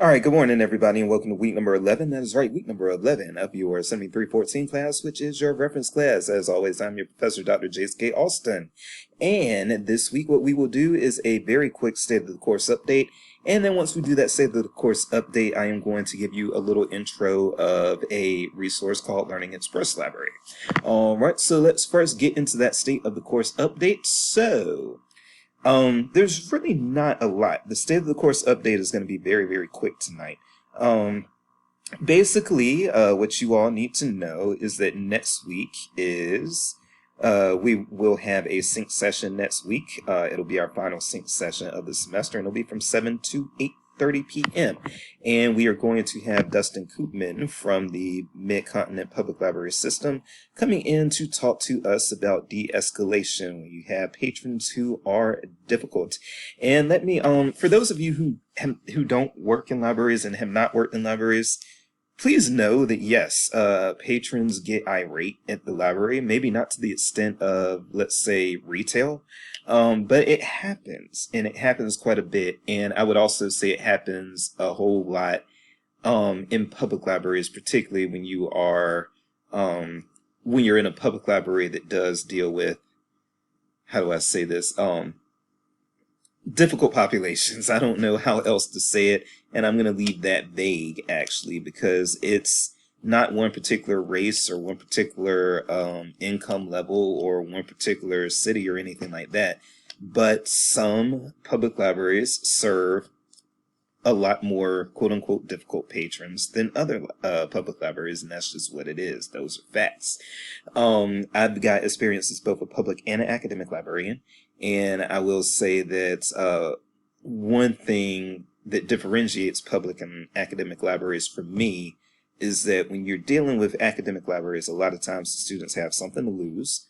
All right, good morning, everybody, and welcome to week number 11. That is right, week number 11 of your 7314 class, which is your reference class. As always, I'm your professor, Dr. Jace K. Alston. And this week, what we will do is a very quick state of the course update. And then once we do that state of the course update, I am going to give you a little intro of a resource called Learning Express Library. All right, so let's first get into that state of the course update. There's really not a lot. The state of the course update is going to be very, very quick tonight. Basically, what you all need to know is that next week we will have a sync session next week. It'll be our final sync session of the semester, and it'll be from 7 to 8:30 p.m. And we are going to have Dustin Koopman from the Mid-Continent Public Library System coming in to talk to us about de-escalation when you have patrons who are difficult. And let me, for those of you who don't work in libraries and have not worked in libraries, please know that yes, patrons get irate at the library, maybe not to the extent of, let's say, retail, but it happens, and it happens quite a bit. And I would also say it happens a whole lot in public libraries, particularly when you're in a public library that does deal with, how do I say this, difficult populations. I don't know how else to say it, and I'm going to leave that vague, actually, because it's not one particular race or one particular income level or one particular city or anything like that, but some public libraries serve a lot more quote-unquote difficult patrons than other public libraries, and that's just what it is. Those are facts. I've got experience as both a public and an academic librarian, and I will say that one thing that differentiates public and academic libraries for me is that when you're dealing with academic libraries, a lot of times the students have something to lose.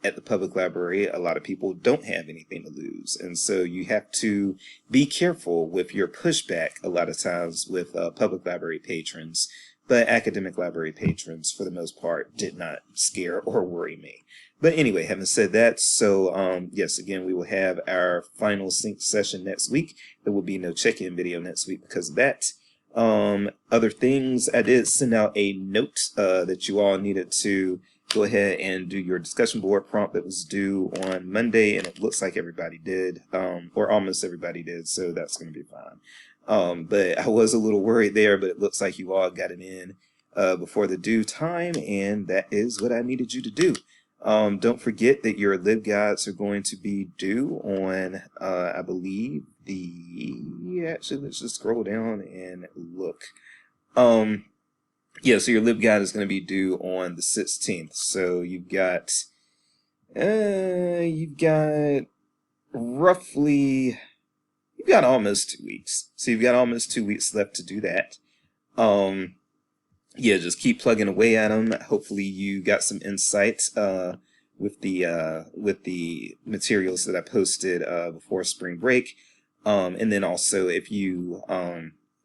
At the public library, a lot of people don't have anything to lose. And so you have to be careful with your pushback a lot of times with public library patrons. But academic library patrons, for the most part, did not scare or worry me. But anyway, having said that, yes, again, we will have our final sync session next week. There will be no check-in video next week because of that. Other things, I did send out a note that you all needed to go ahead and do your discussion board prompt that was due on Monday, and it looks like everybody did, or almost everybody did, so that's going to be fine. But I was a little worried there, but it looks like you all got it in before the due time, and that is what I needed you to do. Don't forget that your LibGuides are going to be due on, I believe, actually, let's just scroll down and look. Yeah, so your LibGuide is going to be due on the 16th. So you've got almost 2 weeks. So you've got almost 2 weeks left to do that. Yeah, just keep plugging away at them. Hopefully you got some insight with the materials that I posted before spring break. And then also, if you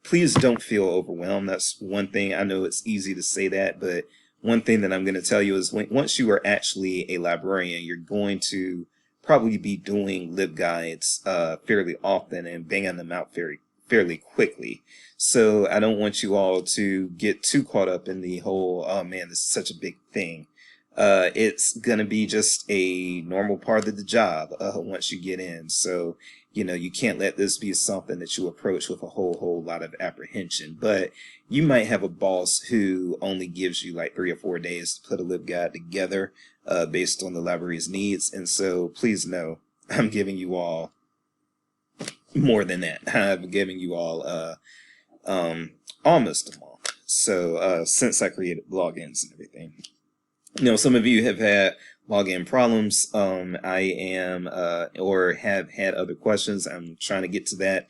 please don't feel overwhelmed. That's one thing. I know it's easy to say that, but one thing that I'm going to tell you is once you are actually a librarian, you're going to probably be doing LibGuides fairly often and banging them out fairly quickly. So I don't want you all to get too caught up in the whole, oh man, this is such a big thing. It's going to be just a normal part of the job once you get in. So, you can't let this be something that you approach with a whole lot of apprehension. But you might have a boss who only gives you like 3 or 4 days to put a LibGuide together based on the library's needs. And so please know, I'm giving you all more than that. I'm giving you all almost a month. So since I created logins and everything. Some of you have had login problems. I am, or have had other questions. I'm trying to get to that.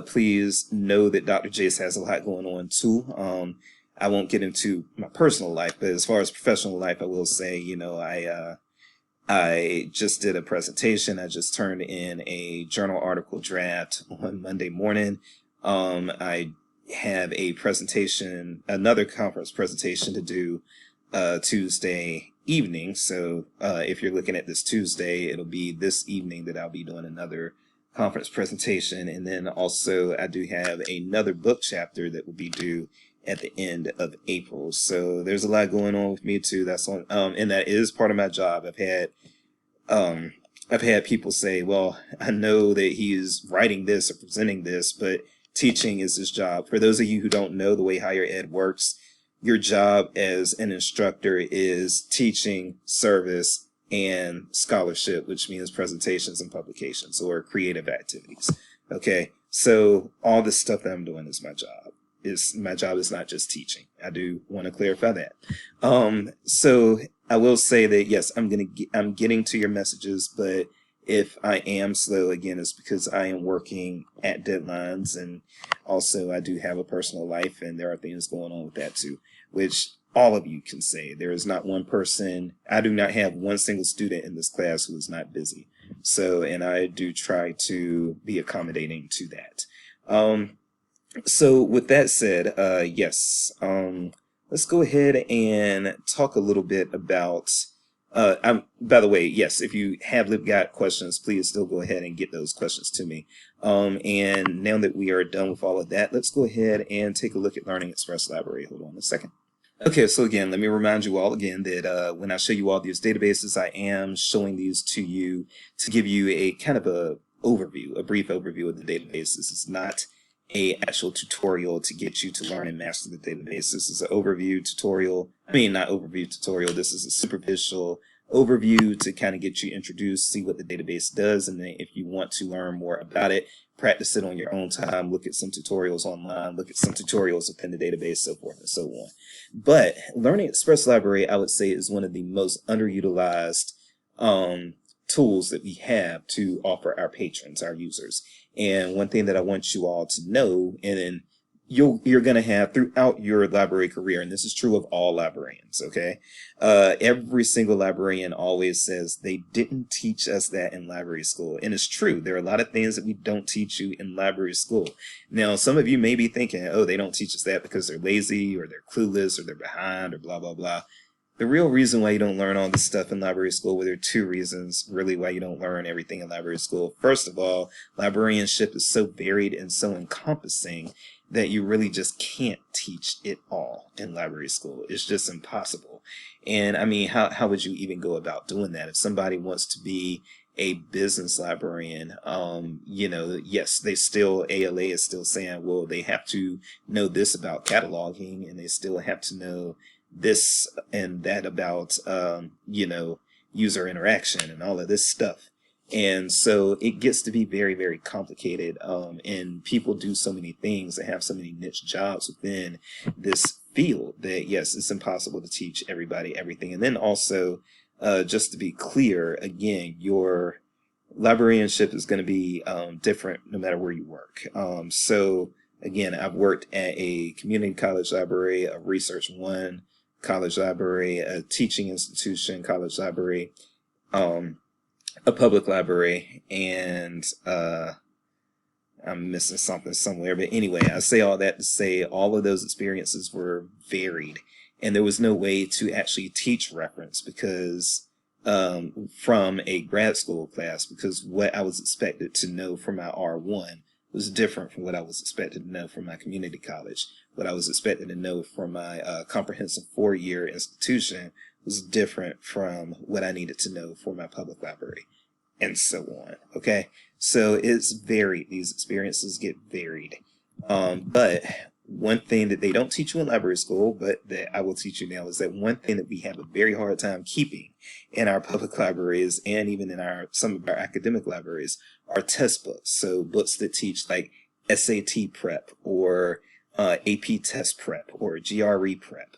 Please know that Dr. Jace has a lot going on too. I won't get into my personal life, but as far as professional life, I will say, I just did a presentation. I just turned in a journal article draft on Monday morning. I have a presentation, another conference presentation to do Tuesday evening. So if you're looking at this Tuesday, it'll be this evening that I'll be doing another conference presentation, and then also I do have another book chapter that will be due at the end of April. So there's a lot going on with me too. That's on, and that is part of my job. I've had people say, well, I know that he is writing this or presenting this, but teaching is his job. For those of you who don't know the way higher ed works, your job as an instructor is teaching, service, and scholarship, which means presentations and publications or creative activities. Okay, so all the stuff that I'm doing is my job. My job is not just teaching. I do want to clarify that. So I will say that yes, I'm getting to your messages, but if I am slow, again, it's because I am working at deadlines, and also I do have a personal life, and there are things going on with that too, which all of you can say. There is not one person, I do not have one single student in this class who is not busy. So, and I do try to be accommodating to that. So with that said, yes, let's go ahead and talk a little bit about, by the way, yes, if you have got questions, please still go ahead and get those questions to me. And now that we are done with all of that, let's go ahead and take a look at Learning Express Library. Hold on a second. Okay, so again, let me remind you all again that when I show you all these databases, I am showing these to you to give you a kind of a brief overview of the databases. It's not a actual tutorial to get you to learn and master the database. This is an overview tutorial. I mean, not overview tutorial. This is a superficial overview to kind of get you introduced, see what the database does, and then if you want to learn more about it, practice it on your own time, look at some tutorials online, look at some tutorials within the database, so forth and so on. But Learning Express Library, I would say, is one of the most underutilized tools that we have to offer our patrons, our users. And one thing that I want you all to know, and then you're going to have throughout your library career, and this is true of all librarians, okay? Every single librarian always says they didn't teach us that in library school. And it's true. There are a lot of things that we don't teach you in library school. Now, some of you may be thinking, oh, they don't teach us that because they're lazy or they're clueless or they're behind or blah, blah, blah. The real reason why you don't learn all this stuff in library school, well, there are two reasons really why you don't learn everything in library school. First of all, librarianship is so varied and so encompassing that you really just can't teach it all in library school. It's just impossible. And I mean, how would you even go about doing that? If somebody wants to be a business librarian, you know, yes, ALA is still saying, well, they have to know this about cataloging, and they still have to know this and that about, you know, user interaction and all of this stuff. And so it gets to be very, very complicated. And people do so many things and have so many niche jobs within this field that, yes, it's impossible to teach everybody everything. And then also, just to be clear, again, your librarianship is going to be different no matter where you work. So again, I've worked at a community college library, a Research One college library, a teaching institution college library, a public library, and I'm missing something somewhere. But anyway, I say all that to say all of those experiences were varied, and there was no way to actually teach reference because from a grad school class, because what I was expected to know from my R1 was different from what I was expected to know from my community college. What I was expected to know from my comprehensive 4-year institution was different from what I needed to know for my public library, and so on. Okay, so it's varied. These experiences get varied. But one thing that they don't teach you in library school, but that I will teach you now, is that one thing that we have a very hard time keeping in our public libraries and even in some of our academic libraries are test books. So books that teach like SAT prep or AP test prep or GRE prep.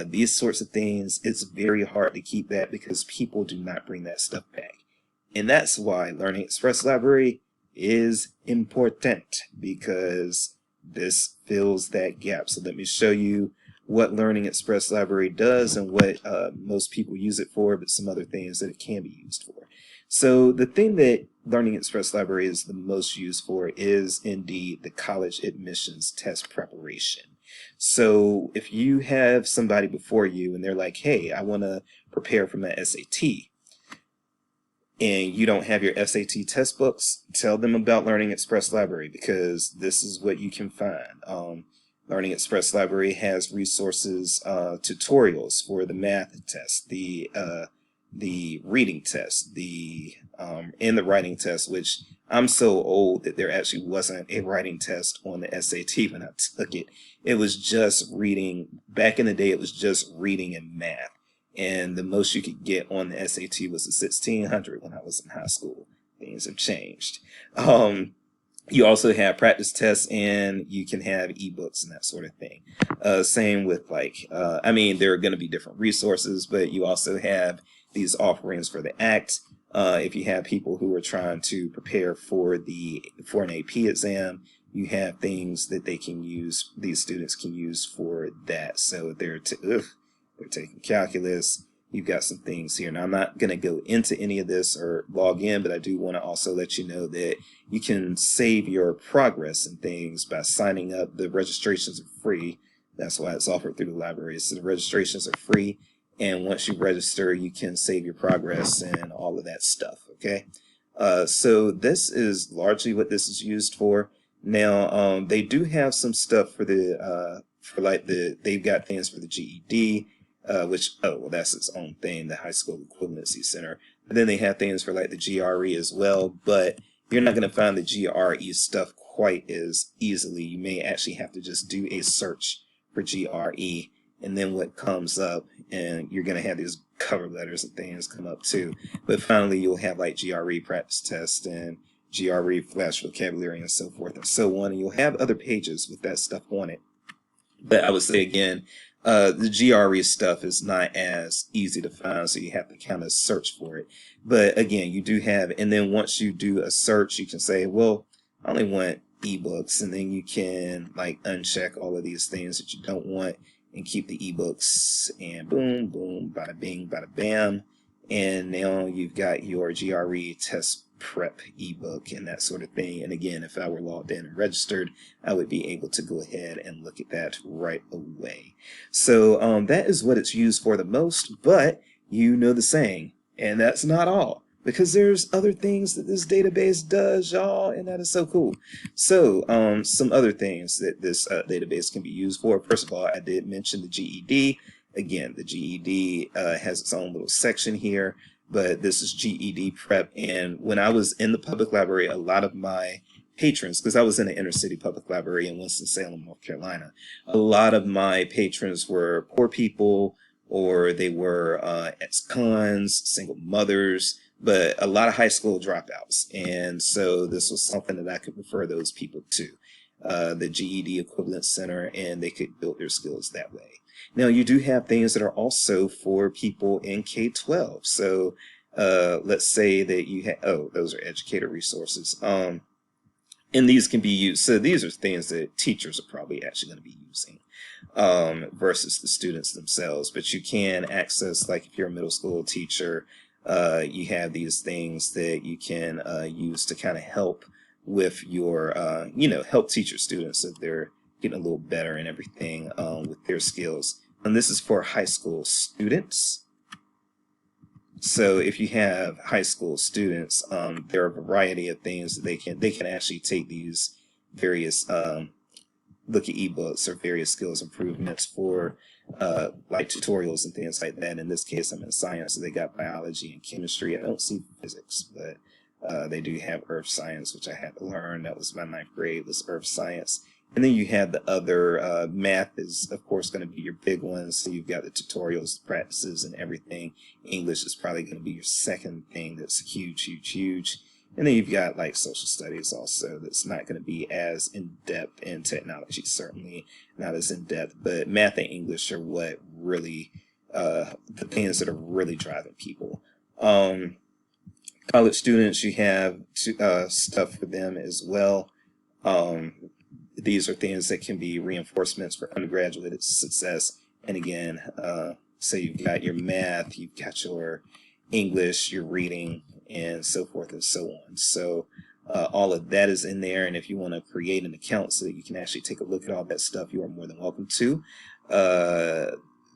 These sorts of things, it's very hard to keep that because people do not bring that stuff back. And that's why Learning Express Library is important, because this fills that gap. So let me show you what Learning Express Library does and what most people use it for, but some other things that it can be used for. So the thing that Learning Express Library is the most used for is indeed the college admissions test preparation. So if you have somebody before you and they're like, hey, I want to prepare for my SAT, and you don't have your SAT test books, tell them about Learning Express Library, because this is what you can find. Learning Express Library has resources, tutorials for the math test, the reading test, and the writing test, which I'm so old that there actually wasn't a writing test on the SAT when I took it. It was just reading. Back in the day, it was just reading and math. And the most you could get on the SAT was a 1600 when I was in high school. Things have changed. You also have practice tests, and you can have ebooks and that sort of thing. Same with I mean, there are going to be different resources, but you also have these offerings for the ACT. If you have people who are trying to prepare for an AP exam, you have things that they can use. These students can use for that. So they're taking calculus. You've got some things here. Now, I'm not going to go into any of this or log in, but I do want to also let you know that you can save your progress and things by signing up. The registrations are free. That's why it's offered through the library. So the registrations are free. And once you register, you can save your progress and all of that stuff. Okay. So this is largely what this is used for. Now, they do have some stuff for they've got things for the GED. That's its own thing, the High School Equivalency Center. But then they have things for like the GRE as well, but you're not going to find the GRE stuff quite as easily. You may actually have to just do a search for GRE, and then what comes up, and you're going to have these cover letters and things come up too. But finally, you'll have like GRE practice test and GRE flash vocabulary and so forth and so on, and you'll have other pages with that stuff on it. But I would say again, the GRE stuff is not as easy to find, so you have to kind of search for it. But again, you do have, and then once you do a search, you can say, well, I only want ebooks, and then you can like uncheck all of these things that you don't want and keep the ebooks, and boom, boom, bada bing, bada bam. And now you've got your GRE test prep ebook and that sort of thing. And again, if I were logged in and registered, I would be able to go ahead and look at that right away. So that is what it's used for the most, but you know the saying, and that's not all, because there's other things that this database does, y'all, and that is so cool. So some other things that this database can be used for. First of all, I did mention the GED. Again, the GED has its own little section here, but this is GED prep. And when I was in the public library, a lot of my patrons, because I was in an inner city public library in Winston-Salem, North Carolina, a lot of my patrons were poor people, or they were ex-cons, single mothers, but a lot of high school dropouts. And so this was something that I could refer those people to, the GED Equivalent Center, and they could build their skills that way. Now, you do have things that are also for people in K-12. So let's say that you have, those are educator resources. And these can be used. So these are things that teachers are probably actually going to be using versus the students themselves. But you can access, like if you're a middle school teacher, you have these things that you can use to kind of help with your, help teach your students so they're getting a little better and everything with their skills. And this is for high school students. So if you have high school students, there are a variety of things that they can actually take these various look at ebooks or various skills improvements for like tutorials and things like that. In this case, I'm in science, so they got biology and chemistry. I don't see physics, but they do have earth science, which I had to learn. That was my 9th grade, was earth science. And then you have the other, math is, of course, going to be your big one. So you've got the tutorials, practices, and everything. English is probably going to be your second thing that's huge, huge, huge. And then you've got, like, social studies also that's not going to be as in-depth, in technology, certainly not as in-depth. But math and English are what really, the things that are really driving people. College students, you have stuff for them as well. These are things that can be reinforcements for undergraduate success. And again, so you've got your math, you've got your English, your reading, and so forth and so on. So all of that is in there. And if you want to create an account so that you can actually take a look at all that stuff, you are more than welcome to.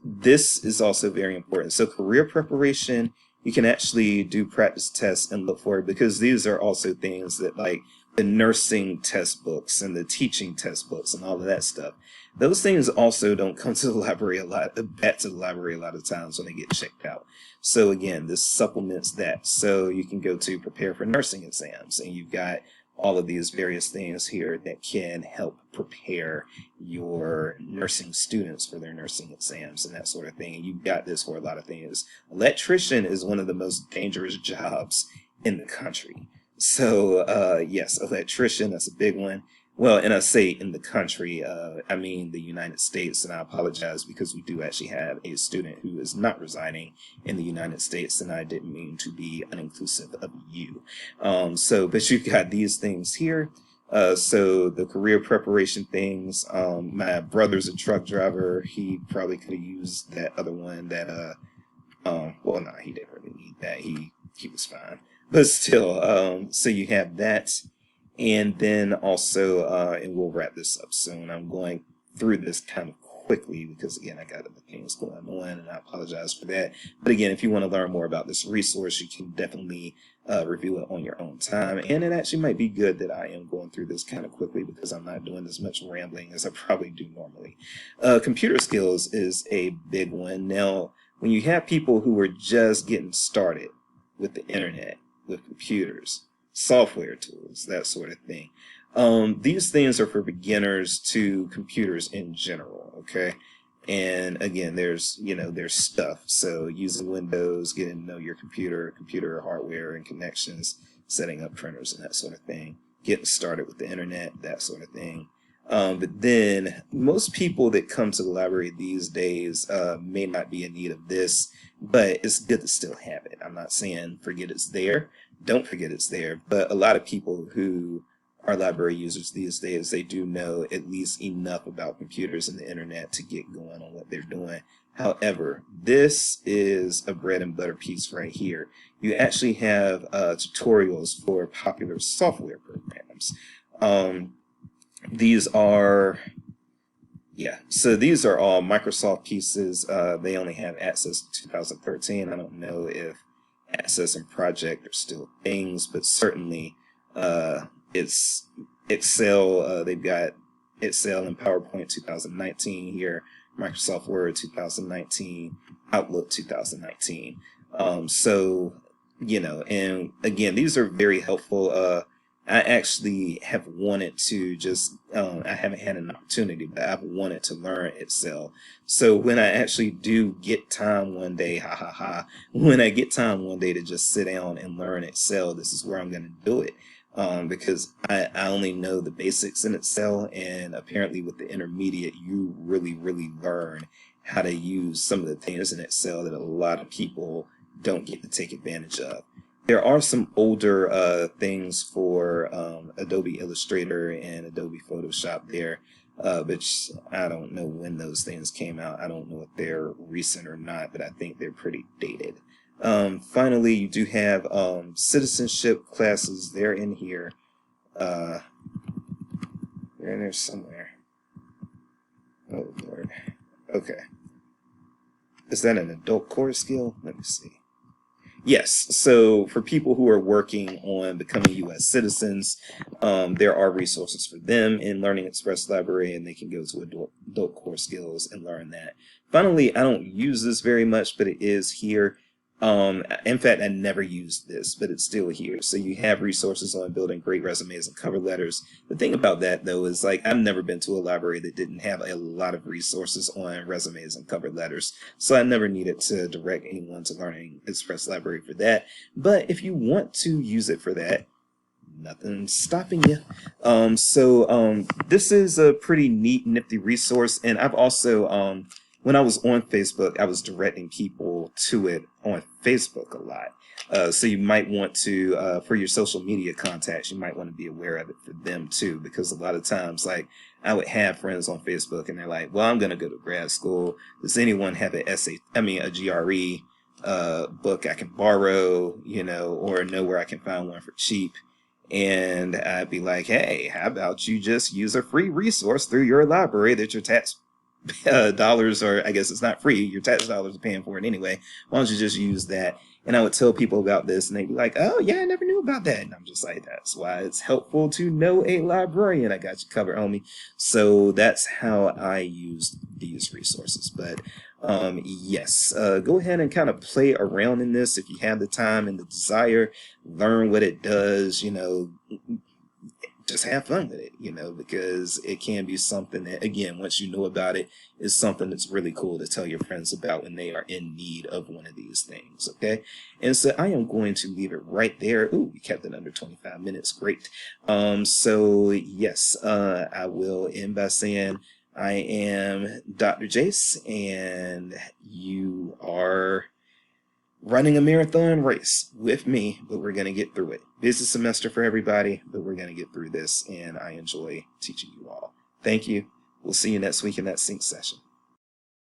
This is also very important. So career preparation you can actually do practice tests and look for it, because these are also things that, like the nursing test books and the teaching test books and all of that stuff. Those things also don't come to the library back to the library a lot of times when they get checked out. So again, this supplements that. So you can go to prepare for nursing exams, and you've got all of these various things here that can help prepare your nursing students for their nursing exams and that sort of thing. And you've got this for a lot of things. Electrician is one of the most dangerous jobs in the country. So yes, electrician, that's a big one. Well, and I say in the country, I mean the United States, and I apologize because we do actually have a student who is not residing in the United States, and I didn't mean to be uninclusive of you. But you've got these things here. So the career preparation things, my brother's a truck driver. He probably could have used that other one that, well, no, he didn't really need that. He was fine. But still, so you have that. And then also, and we'll wrap this up soon. I'm going through this kind of quickly because, again, I got other things going on, and I apologize for that. But again, if you want to learn more about this resource, you can definitely review it on your own time. And it actually might be good that I am going through this kind of quickly because I'm not doing as much rambling as I probably do normally. Computer skills is a big one. Now, when you have people who are just getting started with the internet, with computers, software tools, that sort of thing. These things are for beginners to computers in general, okay? And again, there's stuff. So using Windows, getting to know your computer hardware and connections, setting up printers and that sort of thing, getting started with the internet, that sort of thing. But then most people that come to the library these days may not be in need of this, but it's good to still have it. I'm not saying forget it's there. Don't forget it's there. But a lot of people who are library users these days, they do know at least enough about computers and the internet to get going on what they're doing. However, this is a bread and butter piece right here. You actually have tutorials for popular software programs. These are all Microsoft pieces. They only have Access to 2013. I don't know if Access and Project are still things, but certainly it's Excel. They've got Excel and PowerPoint 2019 here, Microsoft Word 2019, Outlook 2019. And again, these are very helpful. I actually have wanted to I haven't had an opportunity, but I've wanted to learn Excel. So when I actually do get time one day, when I get time one day to just sit down and learn Excel, this is where I'm going to do it. Because I only know the basics in Excel, and apparently with the intermediate, you really, really learn how to use some of the things in Excel that a lot of people don't get to take advantage of. There are some older things for Adobe Illustrator and Adobe Photoshop there, but I don't know when those things came out. I don't know if they're recent or not, but I think they're pretty dated. Finally, you do have citizenship classes. They're in here. They're in there somewhere. Oh, Lord. Okay. Is that an adult core skill? Let me see. Yes, so for people who are working on becoming U.S. citizens, there are resources for them in Learning Express Library, and they can go to adult core skills and learn that. Finally, I don't use this very much, but it is here. In fact, I never used this, but it's still here. So you have resources on building great resumes and cover letters. The thing about that, though, is like I've never been to a library that didn't have a lot of resources on resumes and cover letters. So I never needed to direct anyone to Learning Express Library for that. But if you want to use it for that, nothing's stopping you. This is a pretty neat, nifty resource. And I've also, when I was on Facebook, I was directing people to it on Facebook a lot. So you might want to, for your social media contacts, you might want to be aware of it for them too, because a lot of times, like, I would have friends on Facebook and they're like, well, I'm going to go to grad school. Does anyone have a GRE book I can borrow, or know where I can find one for cheap? And I'd be like, hey, how about you just use a free resource through your library that your dollars, or I guess it's not free, your tax dollars are paying for it anyway. Why don't you just use that? And I would tell people about this, and they'd be like, oh, yeah, I never knew about that. And I'm just like, that's why it's helpful to know a librarian. I got you covered, homie. So that's how I use these resources. But yes, go ahead and kind of play around in this if you have the time and the desire. Learn what it does, just have fun with it, because it can be something that, again, once you know about it, is something that's really cool to tell your friends about when they are in need of one of these things, okay? And so I am going to leave it right there. Ooh, we kept it under 25 minutes. Great. So yes, I will end by saying I am Dr. Jace, and you are running a marathon race with me, but we're going to get through it. Busy semester for everybody, but we're going to get through this, and I enjoy teaching you all. Thank you. We'll see you next week in that sync session.